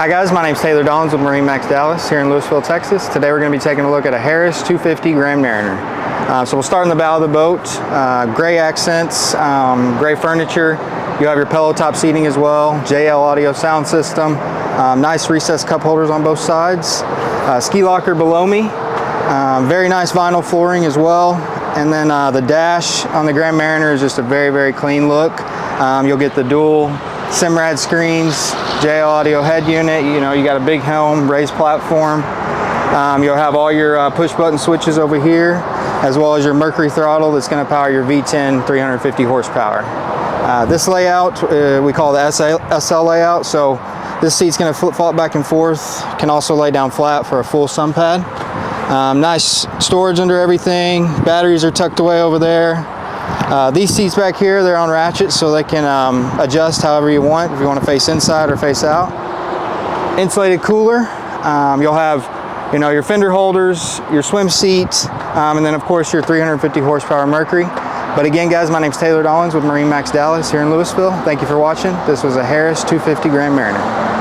Hi guys, my name is Taylor Dawes with MarineMax Dallas here in Lewisville, Texas. Today we're going to be taking a look at a Harris 250 Grand Mariner. So we'll start in the bow of the boat. Gray accents, gray furniture. You have your pillow top seating as well. JL audio sound system. Nice recessed cup holders on both sides. Ski locker below me. Very nice vinyl flooring as well. And then the dash on the Grand Mariner is just a very, very clean look. You'll get the dual Simrad screens, JL audio head unit. You know, you got a big helm, raised platform. You'll have all your push button switches over here, as well as your Mercury throttle that's going to power your V10 350 horsepower. This layout we call the SL layout, so this seat's going to flip-flop back and forth. Can also lay down flat for a full sun pad. Nice storage under everything. Batteries are tucked away over there. These seats back here, they're on ratchets, so they can adjust however you want, if you want to face inside or face out. Insulated cooler. You'll have, you know, your fender holders, your swim seat, and then of course your 350 horsepower Mercury. But again, guys, my name's Taylor Dawes with MarineMax Dallas here in Lewisville. Thank you for watching. This was a Harris 250 Grand Mariner.